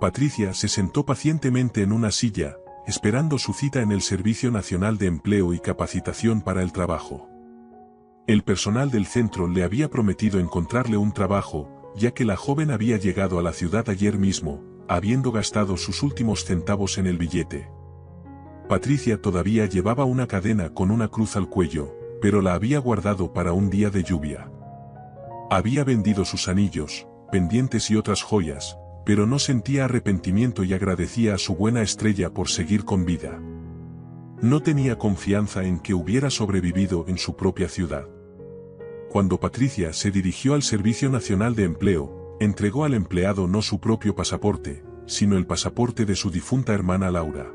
Patricia se sentó pacientemente en una silla, esperando su cita en el Servicio Nacional de Empleo y Capacitación para el Trabajo. El personal del centro le había prometido encontrarle un trabajo, ya que la joven había llegado a la ciudad ayer mismo, habiendo gastado sus últimos centavos en el billete. Patricia todavía llevaba una cadena con una cruz al cuello, pero la había guardado para un día de lluvia. Había vendido sus anillos, pendientes y otras joyas, pero no sentía arrepentimiento y agradecía a su buena estrella por seguir con vida. No tenía confianza en que hubiera sobrevivido en su propia ciudad. Cuando Patricia se dirigió al Servicio Nacional de Empleo, entregó al empleado no su propio pasaporte, sino el pasaporte de su difunta hermana Laura.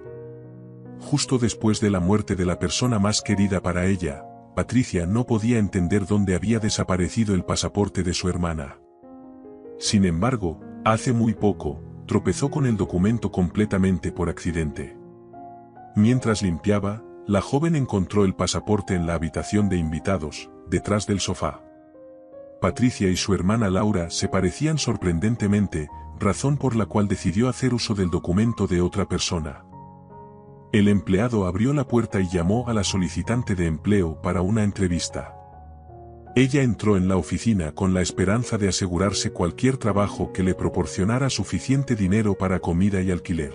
Justo después de la muerte de la persona más querida para ella, Patricia no podía entender dónde había desaparecido el pasaporte de su hermana. Sin embargo, hace muy poco, tropezó con el documento completamente por accidente. Mientras limpiaba, la joven encontró el pasaporte en la habitación de invitados, detrás del sofá. Patricia y su hermana Laura se parecían sorprendentemente, razón por la cual decidió hacer uso del documento de otra persona. El empleado abrió la puerta y llamó a la solicitante de empleo para una entrevista. Ella entró en la oficina con la esperanza de asegurarse cualquier trabajo que le proporcionara suficiente dinero para comida y alquiler.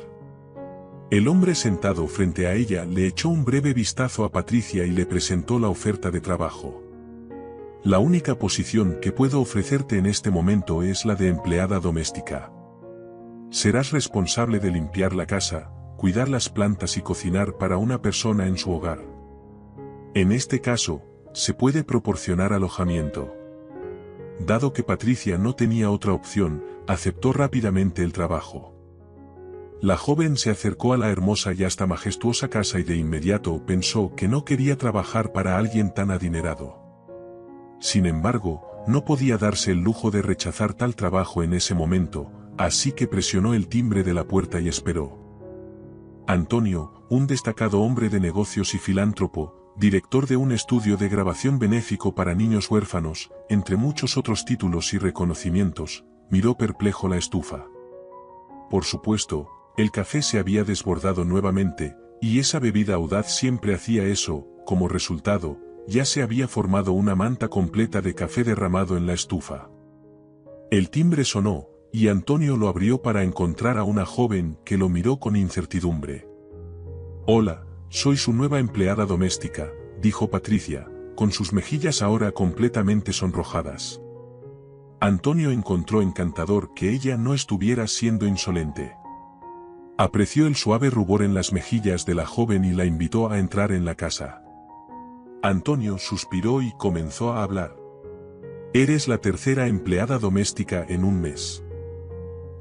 El hombre sentado frente a ella le echó un breve vistazo a Patricia y le presentó la oferta de trabajo. La única posición que puedo ofrecerte en este momento es la de empleada doméstica. Serás responsable de limpiar la casa, cuidar las plantas y cocinar para una persona en su hogar. En este caso, se puede proporcionar alojamiento. Dado que Patricia no tenía otra opción, aceptó rápidamente el trabajo. La joven se acercó a la hermosa y hasta majestuosa casa y de inmediato pensó que no quería trabajar para alguien tan adinerado. Sin embargo, no podía darse el lujo de rechazar tal trabajo en ese momento, así que presionó el timbre de la puerta y esperó. Antonio, un destacado hombre de negocios y filántropo, director de un estudio de grabación benéfico para niños huérfanos, entre muchos otros títulos y reconocimientos, miró perplejo la estufa. Por supuesto, el café se había desbordado nuevamente, y esa bebida audaz siempre hacía eso. Como resultado, ya se había formado una manta completa de café derramado en la estufa. El timbre sonó, y Antonio lo abrió para encontrar a una joven que lo miró con incertidumbre. «Hola, soy su nueva empleada doméstica», dijo Patricia, con sus mejillas ahora completamente sonrojadas. Antonio encontró encantador que ella no estuviera siendo insolente. Apreció el suave rubor en las mejillas de la joven y la invitó a entrar en la casa. Antonio suspiró y comenzó a hablar. «Eres la tercera empleada doméstica en un mes.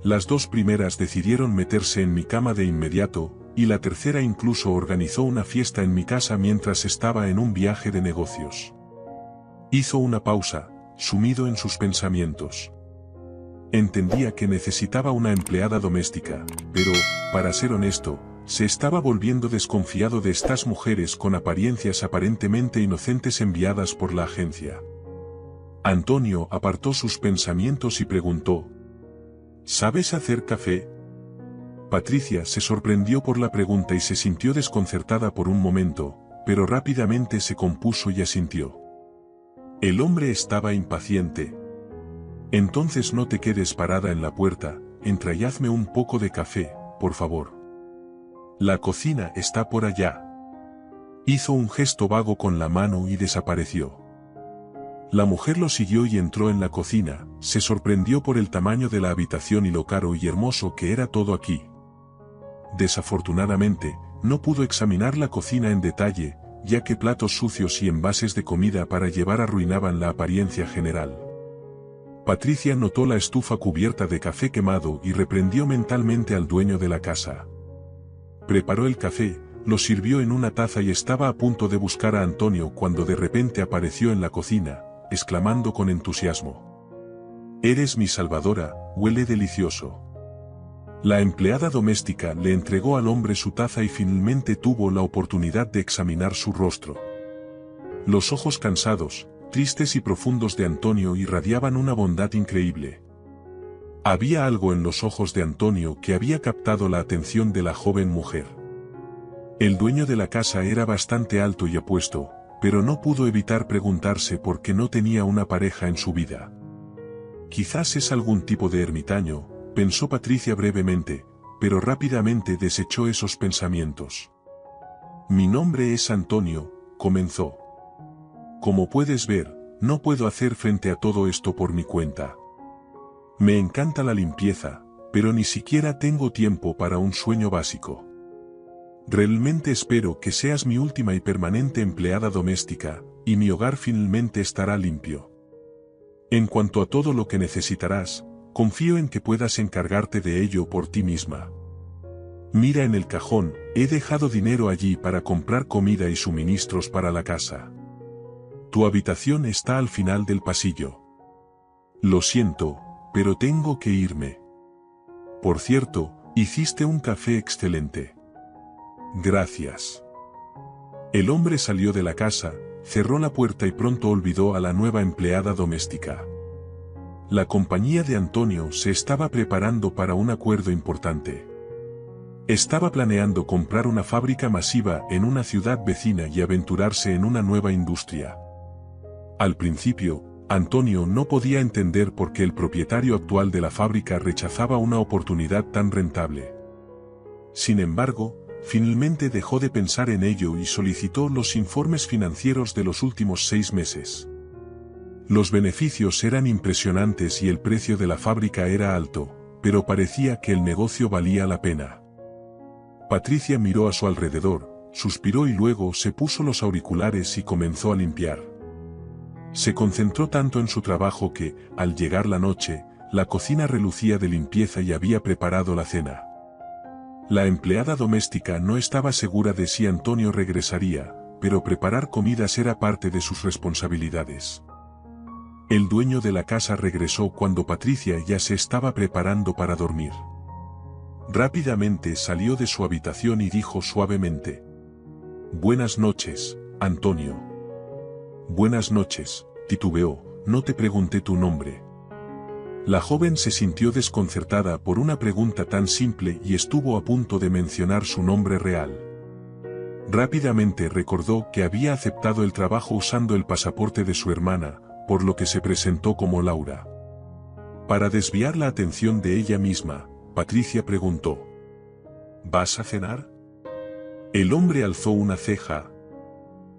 Las dos primeras decidieron meterse en mi cama de inmediato, y la tercera incluso organizó una fiesta en mi casa mientras estaba en un viaje de negocios». Hizo una pausa, sumido en sus pensamientos. Entendía que necesitaba una empleada doméstica, pero, para ser honesto, se estaba volviendo desconfiado de estas mujeres con apariencias aparentemente inocentes enviadas por la agencia. Antonio apartó sus pensamientos y preguntó: «¿Sabes hacer café?». Patricia se sorprendió por la pregunta y se sintió desconcertada por un momento, pero rápidamente se compuso y asintió. El hombre estaba impaciente. «Entonces no te quedes parada en la puerta, entra y hazme un poco de café, por favor. La cocina está por allá». Hizo un gesto vago con la mano y desapareció. La mujer lo siguió y entró en la cocina. Se sorprendió por el tamaño de la habitación y lo caro y hermoso que era todo aquí. Desafortunadamente, no pudo examinar la cocina en detalle, ya que platos sucios y envases de comida para llevar arruinaban la apariencia general. Patricia notó la estufa cubierta de café quemado y reprendió mentalmente al dueño de la casa. Preparó el café, lo sirvió en una taza y estaba a punto de buscar a Antonio cuando de repente apareció en la cocina, exclamando con entusiasmo: «Eres mi salvadora, huele delicioso». La empleada doméstica le entregó al hombre su taza y finalmente tuvo la oportunidad de examinar su rostro. Los ojos cansados, tristes y profundos de Antonio irradiaban una bondad increíble. Había algo en los ojos de Antonio que había captado la atención de la joven mujer. El dueño de la casa era bastante alto y apuesto, pero no pudo evitar preguntarse por qué no tenía una pareja en su vida. Quizás es algún tipo de ermitaño, pensó Patricia brevemente, pero rápidamente desechó esos pensamientos. Mi nombre es Antonio, comenzó. Como puedes ver, no puedo hacer frente a todo esto por mi cuenta. Me encanta la limpieza, pero ni siquiera tengo tiempo para un sueño básico. Realmente espero que seas mi última y permanente empleada doméstica, y mi hogar finalmente estará limpio. En cuanto a todo lo que necesitarás, confío en que puedas encargarte de ello por ti misma. Mira en el cajón, he dejado dinero allí para comprar comida y suministros para la casa. Tu habitación está al final del pasillo. Lo siento, pero tengo que irme. Por cierto, hiciste un café excelente. Gracias. El hombre salió de la casa, cerró la puerta y pronto olvidó a la nueva empleada doméstica. La compañía de Antonio se estaba preparando para un acuerdo importante. Estaba planeando comprar una fábrica masiva en una ciudad vecina y aventurarse en una nueva industria. Al principio, Antonio no podía entender por qué el propietario actual de la fábrica rechazaba una oportunidad tan rentable. Sin embargo, finalmente dejó de pensar en ello y solicitó los informes financieros de los últimos 6 meses. Los beneficios eran impresionantes y el precio de la fábrica era alto, pero parecía que el negocio valía la pena. Patricia miró a su alrededor, suspiró y luego se puso los auriculares y comenzó a limpiar. Se concentró tanto en su trabajo que, al llegar la noche, la cocina relucía de limpieza y había preparado la cena. La empleada doméstica no estaba segura de si Antonio regresaría, pero preparar comidas era parte de sus responsabilidades. El dueño de la casa regresó cuando Patricia ya se estaba preparando para dormir. Rápidamente salió de su habitación y dijo suavemente: Buenas noches, Antonio. Buenas noches, titubeó, no te pregunté tu nombre. La joven se sintió desconcertada por una pregunta tan simple y estuvo a punto de mencionar su nombre real. Rápidamente recordó que había aceptado el trabajo usando el pasaporte de su hermana, por lo que se presentó como Laura. Para desviar la atención de ella misma, Patricia preguntó: ¿Vas a cenar? El hombre alzó una ceja.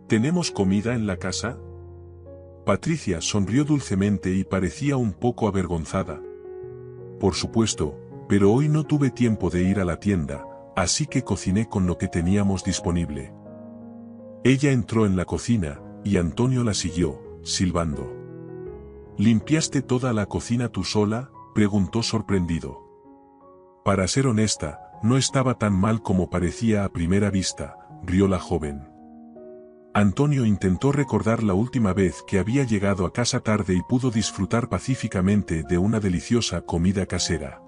¿Tenemos comida en la casa? Patricia sonrió dulcemente y parecía un poco avergonzada. Por supuesto, pero hoy no tuve tiempo de ir a la tienda, así que cociné con lo que teníamos disponible. Ella entró en la cocina, y Antonio la siguió, silbando. ¿Limpiaste toda la cocina tú sola?, preguntó sorprendido. Para ser honesta, no estaba tan mal como parecía a primera vista, rió la joven. Antonio intentó recordar la última vez que había llegado a casa tarde y pudo disfrutar pacíficamente de una deliciosa comida casera.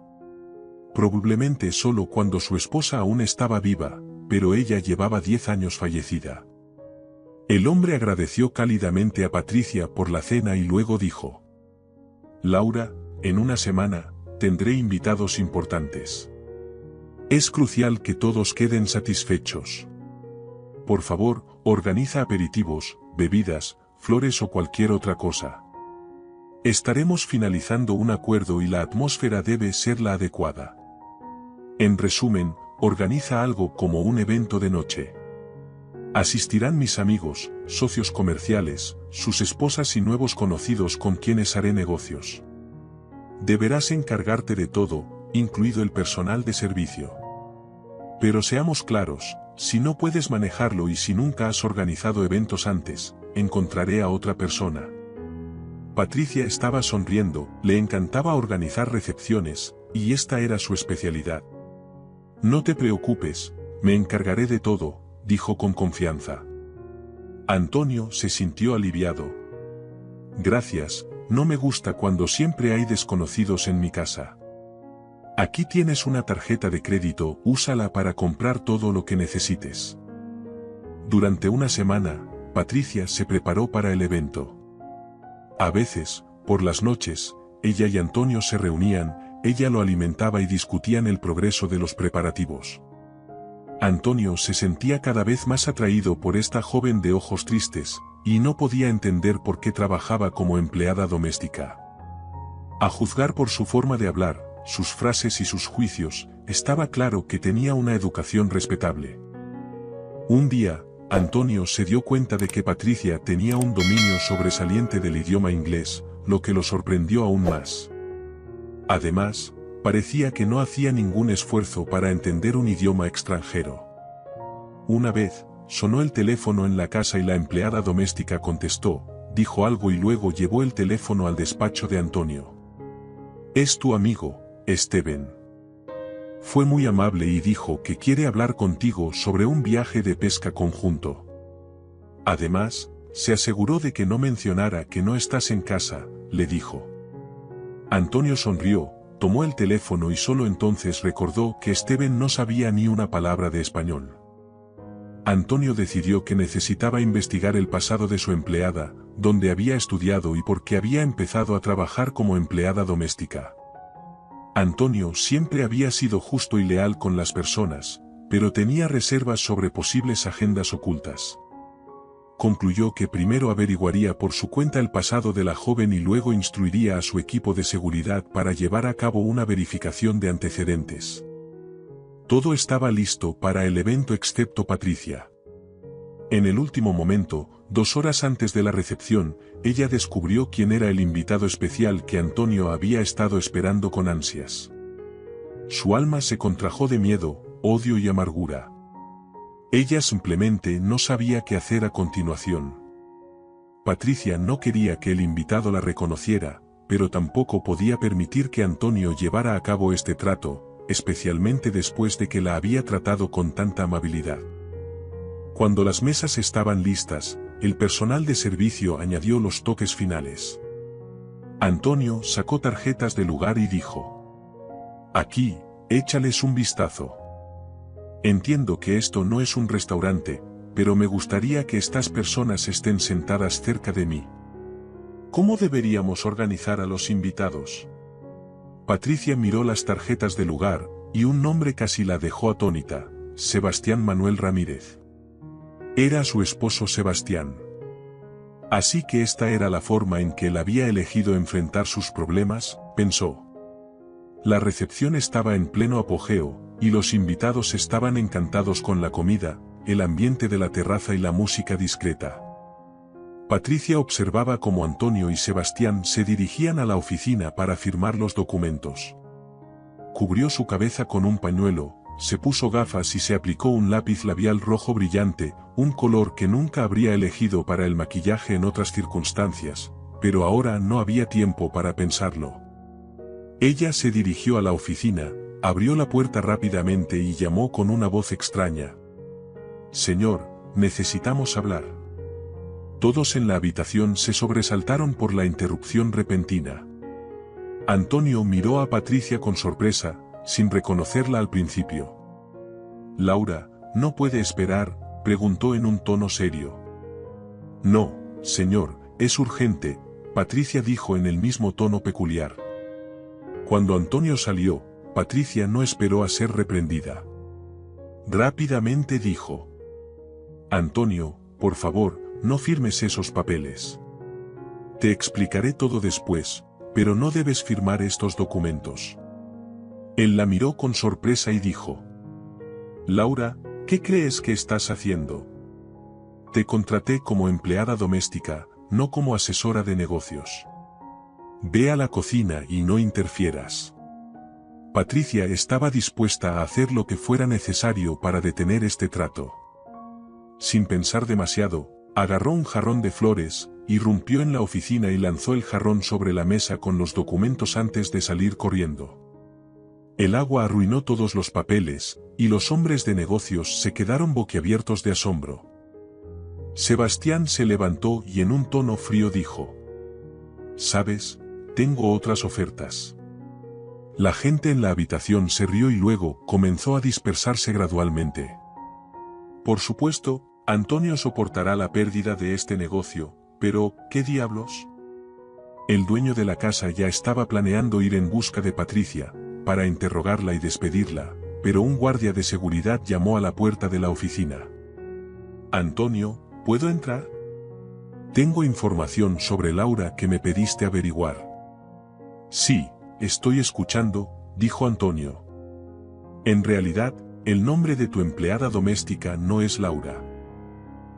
Probablemente solo cuando su esposa aún estaba viva, pero ella llevaba 10 años fallecida. El hombre agradeció cálidamente a Patricia por la cena y luego dijo: Laura, en una semana, tendré invitados importantes. Es crucial que todos queden satisfechos. Por favor, organiza aperitivos, bebidas, flores o cualquier otra cosa. Estaremos finalizando un acuerdo y la atmósfera debe ser la adecuada. En resumen, organiza algo como un evento de noche. Asistirán mis amigos, socios comerciales, sus esposas y nuevos conocidos con quienes haré negocios. Deberás encargarte de todo, incluido el personal de servicio. Pero seamos claros, si no puedes manejarlo y si nunca has organizado eventos antes, encontraré a otra persona. Patricia estaba sonriendo, le encantaba organizar recepciones, y esta era su especialidad. No te preocupes, me encargaré de todo, dijo con confianza. Antonio se sintió aliviado. Gracias, no me gusta cuando siempre hay desconocidos en mi casa. Aquí tienes una tarjeta de crédito, úsala para comprar todo lo que necesites. Durante una semana, Patricia se preparó para el evento. A veces, por las noches, ella y Antonio se reunían, ella lo alimentaba y discutían el progreso de los preparativos. Antonio se sentía cada vez más atraído por esta joven de ojos tristes, y no podía entender por qué trabajaba como empleada doméstica. A juzgar por su forma de hablar, sus frases y sus juicios, estaba claro que tenía una educación respetable. Un día, Antonio se dio cuenta de que Patricia tenía un dominio sobresaliente del idioma inglés, lo que lo sorprendió aún más. Además, parecía que no hacía ningún esfuerzo para entender un idioma extranjero. Una vez, sonó el teléfono en la casa y la empleada doméstica contestó, dijo algo y luego llevó el teléfono al despacho de Antonio. «Es tu amigo, Steven. Fue muy amable y dijo que quiere hablar contigo sobre un viaje de pesca conjunto. Además, se aseguró de que no mencionara que no estás en casa», le dijo. Antonio sonrió, tomó el teléfono y solo entonces recordó que Steven no sabía ni una palabra de español. Antonio decidió que necesitaba investigar el pasado de su empleada, dónde había estudiado y por qué había empezado a trabajar como empleada doméstica. Antonio siempre había sido justo y leal con las personas, pero tenía reservas sobre posibles agendas ocultas. Concluyó que primero averiguaría por su cuenta el pasado de la joven y luego instruiría a su equipo de seguridad para llevar a cabo una verificación de antecedentes. Todo estaba listo para el evento excepto Patricia. En el último momento, 2 horas antes de la recepción, ella descubrió quién era el invitado especial que Antonio había estado esperando con ansias. Su alma se contrajo de miedo, odio y amargura. Ella simplemente no sabía qué hacer a continuación. Patricia no quería que el invitado la reconociera, pero tampoco podía permitir que Antonio llevara a cabo este trato, especialmente después de que la había tratado con tanta amabilidad. Cuando las mesas estaban listas, el personal de servicio añadió los toques finales. Antonio sacó tarjetas del lugar y dijo: «Aquí, échales un vistazo. Entiendo que esto no es un restaurante, pero me gustaría que estas personas estén sentadas cerca de mí. ¿Cómo deberíamos organizar a los invitados?». Patricia miró las tarjetas del lugar, y un nombre casi la dejó atónita: Sebastián Manuel Ramírez. Era su esposo Sebastián. Así que esta era la forma en que él había elegido enfrentar sus problemas, pensó. La recepción estaba en pleno apogeo, y los invitados estaban encantados con la comida, el ambiente de la terraza y la música discreta. Patricia observaba cómo Antonio y Sebastián se dirigían a la oficina para firmar los documentos. Cubrió su cabeza con un pañuelo, se puso gafas y se aplicó un lápiz labial rojo brillante, un color que nunca habría elegido para el maquillaje en otras circunstancias, pero ahora no había tiempo para pensarlo. Ella se dirigió a la oficina, abrió la puerta rápidamente y llamó con una voz extraña: «Señor, necesitamos hablar». Todos en la habitación se sobresaltaron por la interrupción repentina. Antonio miró a Patricia con sorpresa, sin reconocerla al principio. «Laura, ¿no puede esperar?», preguntó en un tono serio. «No, señor, es urgente», Patricia dijo en el mismo tono peculiar. Cuando Antonio salió, Patricia no esperó a ser reprendida. Rápidamente dijo: «Antonio, por favor, no firmes esos papeles. Te explicaré todo después, pero no debes firmar estos documentos». Él la miró con sorpresa y dijo: «Laura, ¿qué crees que estás haciendo? Te contraté como empleada doméstica, no como asesora de negocios. Ve a la cocina y no interfieras». Patricia estaba dispuesta a hacer lo que fuera necesario para detener este trato. Sin pensar demasiado, agarró un jarrón de flores, irrumpió en la oficina y lanzó el jarrón sobre la mesa con los documentos antes de salir corriendo. El agua arruinó todos los papeles, y los hombres de negocios se quedaron boquiabiertos de asombro. Sebastián se levantó y en un tono frío dijo: «¿Sabes? Tengo otras ofertas». La gente en la habitación se rió y luego comenzó a dispersarse gradualmente. Por supuesto, Antonio soportará la pérdida de este negocio, pero ¿qué diablos? El dueño de la casa ya estaba planeando ir en busca de Patricia, para interrogarla y despedirla, pero un guardia de seguridad llamó a la puerta de la oficina. «Antonio, ¿puedo entrar? Tengo información sobre Laura que me pediste averiguar». «Sí, estoy escuchando», dijo Antonio. «En realidad, el nombre de tu empleada doméstica no es Laura.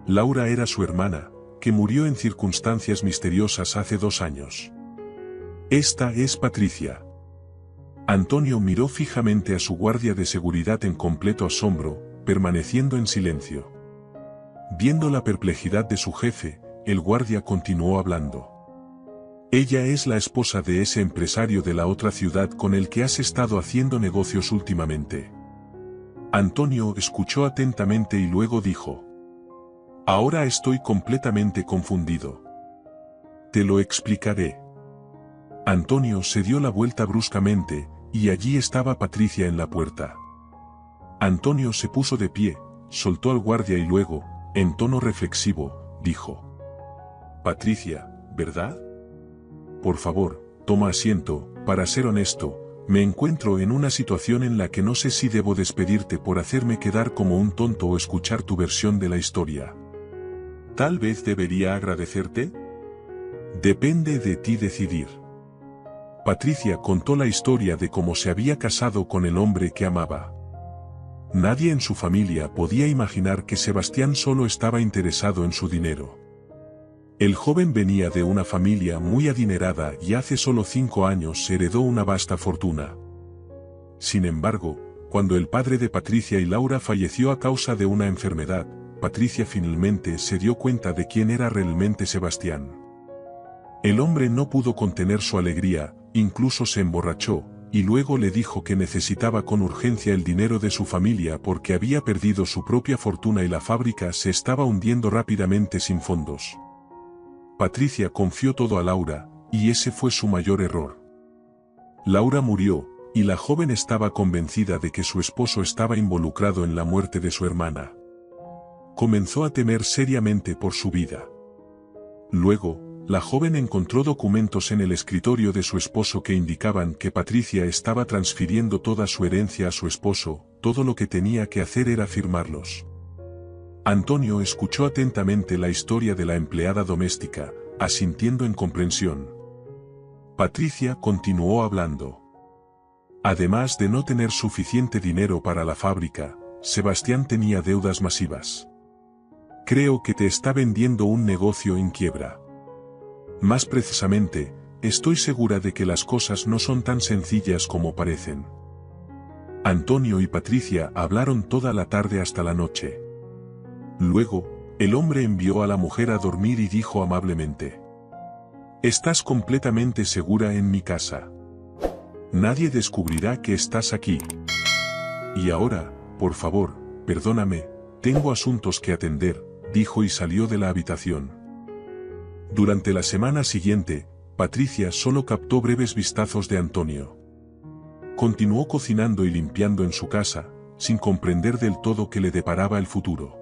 Laura era su hermana, que murió en circunstancias misteriosas hace 2 años. Esta es Patricia». Antonio miró fijamente a su guardia de seguridad en completo asombro, permaneciendo en silencio. Viendo la perplejidad de su jefe, el guardia continuó hablando. «Ella es la esposa de ese empresario de la otra ciudad con el que has estado haciendo negocios últimamente». Antonio escuchó atentamente y luego dijo: «Ahora estoy completamente confundido. Te lo explicaré». Antonio se dio la vuelta bruscamente, y allí estaba Patricia en la puerta. Antonio se puso de pie, soltó al guardia y luego, en tono reflexivo, dijo: «Patricia, ¿verdad? Por favor, toma asiento. Para ser honesto, me encuentro en una situación en la que no sé si debo despedirte por hacerme quedar como un tonto o escuchar tu versión de la historia. Tal vez debería agradecerte. Depende de ti decidir». Patricia contó la historia de cómo se había casado con el hombre que amaba. Nadie en su familia podía imaginar que Sebastián solo estaba interesado en su dinero. El joven venía de una familia muy adinerada y hace solo 5 años heredó una vasta fortuna. Sin embargo, cuando el padre de Patricia y Laura falleció a causa de una enfermedad, Patricia finalmente se dio cuenta de quién era realmente Sebastián. El hombre no pudo contener su alegría, incluso se emborrachó, y luego le dijo que necesitaba con urgencia el dinero de su familia porque había perdido su propia fortuna y la fábrica se estaba hundiendo rápidamente sin fondos. Patricia confió todo a Laura, y ese fue su mayor error. Laura murió, y la joven estaba convencida de que su esposo estaba involucrado en la muerte de su hermana. Comenzó a temer seriamente por su vida. Luego, la joven encontró documentos en el escritorio de su esposo que indicaban que Patricia estaba transfiriendo toda su herencia a su esposo, todo lo que tenía que hacer era firmarlos. Antonio escuchó atentamente la historia de la empleada doméstica, asintiendo en comprensión. Patricia continuó hablando. Además de no tener suficiente dinero para la fábrica, Sebastián tenía deudas masivas. Creo que te está vendiendo un negocio en quiebra. Más precisamente, estoy segura de que las cosas no son tan sencillas como parecen. Antonio y Patricia hablaron toda la tarde hasta la noche. Luego, el hombre envió a la mujer a dormir y dijo amablemente: «¿Estás completamente segura en mi casa? Nadie descubrirá que estás aquí. Y ahora, por favor, perdóname, tengo asuntos que atender», dijo y salió de la habitación. Durante la semana siguiente, Patricia solo captó breves vistazos de Antonio. Continuó cocinando y limpiando en su casa, sin comprender del todo qué le deparaba el futuro.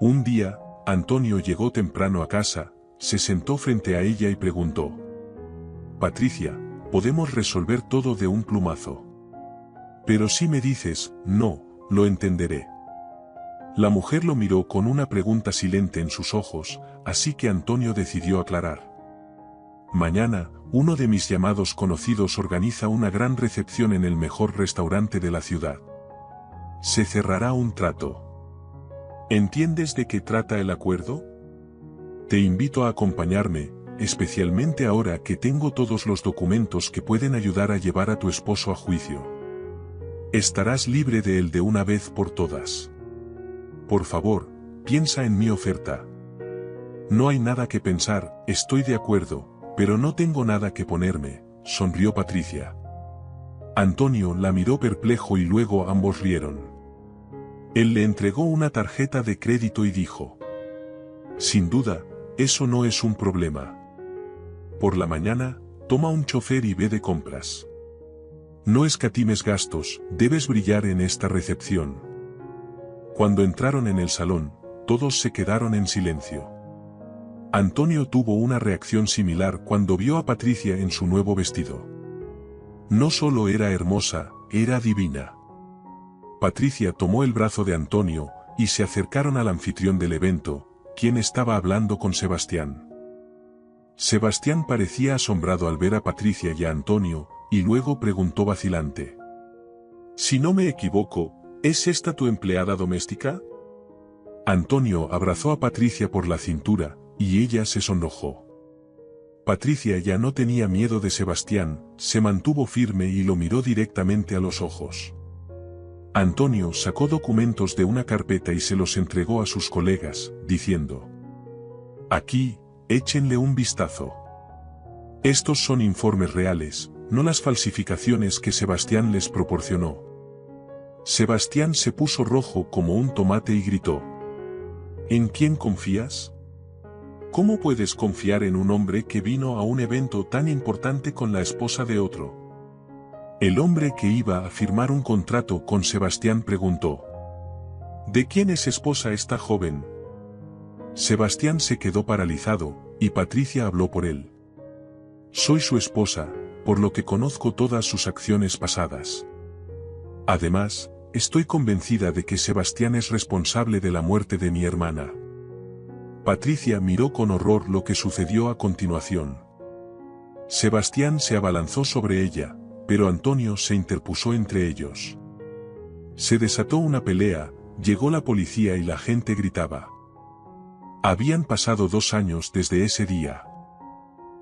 Un día, Antonio llegó temprano a casa, se sentó frente a ella y preguntó: «Patricia, podemos resolver todo de un plumazo. Pero si me dices, no, lo entenderé». La mujer lo miró con una pregunta silente en sus ojos, así que Antonio decidió aclarar. «Mañana, uno de mis llamados conocidos organiza una gran recepción en el mejor restaurante de la ciudad. Se cerrará un trato. ¿Entiendes de qué trata el acuerdo? Te invito a acompañarme, especialmente ahora que tengo todos los documentos que pueden ayudar a llevar a tu esposo a juicio. Estarás libre de él de una vez por todas. Por favor, piensa en mi oferta». «No hay nada que pensar, estoy de acuerdo, pero no tengo nada que ponerme», sonrió Patricia. Antonio la miró perplejo y luego ambos rieron. Él le entregó una tarjeta de crédito y dijo: «Sin duda, eso no es un problema. Por la mañana, toma un chofer y ve de compras. No escatimes gastos, debes brillar en esta recepción». Cuando entraron en el salón, todos se quedaron en silencio. Antonio tuvo una reacción similar cuando vio a Patricia en su nuevo vestido. No solo era hermosa, era divina. Patricia tomó el brazo de Antonio, y se acercaron al anfitrión del evento, quien estaba hablando con Sebastián. Sebastián parecía asombrado al ver a Patricia y a Antonio, y luego preguntó vacilante. «Si no me equivoco, ¿es esta tu empleada doméstica?» Antonio abrazó a Patricia por la cintura, y ella se sonrojó. Patricia ya no tenía miedo de Sebastián, se mantuvo firme y lo miró directamente a los ojos. Antonio sacó documentos de una carpeta y se los entregó a sus colegas, diciendo: «Aquí, échenle un vistazo. Estos son informes reales, no las falsificaciones que Sebastián les proporcionó». Sebastián se puso rojo como un tomate y gritó: «¿En quién confías? ¿Cómo puedes confiar en un hombre que vino a un evento tan importante con la esposa de otro?» El hombre que iba a firmar un contrato con Sebastián preguntó: «¿De quién es esposa esta joven?» Sebastián se quedó paralizado, y Patricia habló por él. «Soy su esposa, por lo que conozco todas sus acciones pasadas. Además, estoy convencida de que Sebastián es responsable de la muerte de mi hermana». Patricia miró con horror lo que sucedió a continuación. Sebastián se abalanzó sobre ella, pero Antonio se interpuso entre ellos. Se desató una pelea, llegó la policía y la gente gritaba. Habían pasado 2 años desde ese día.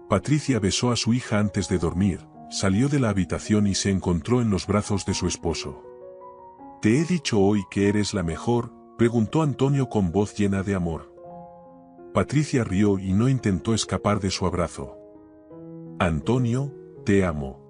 Patricia besó a su hija antes de dormir, salió de la habitación y se encontró en los brazos de su esposo. «¿Te he dicho hoy que eres la mejor?», preguntó Antonio con voz llena de amor. Patricia rió y no intentó escapar de su abrazo. «Antonio, te amo».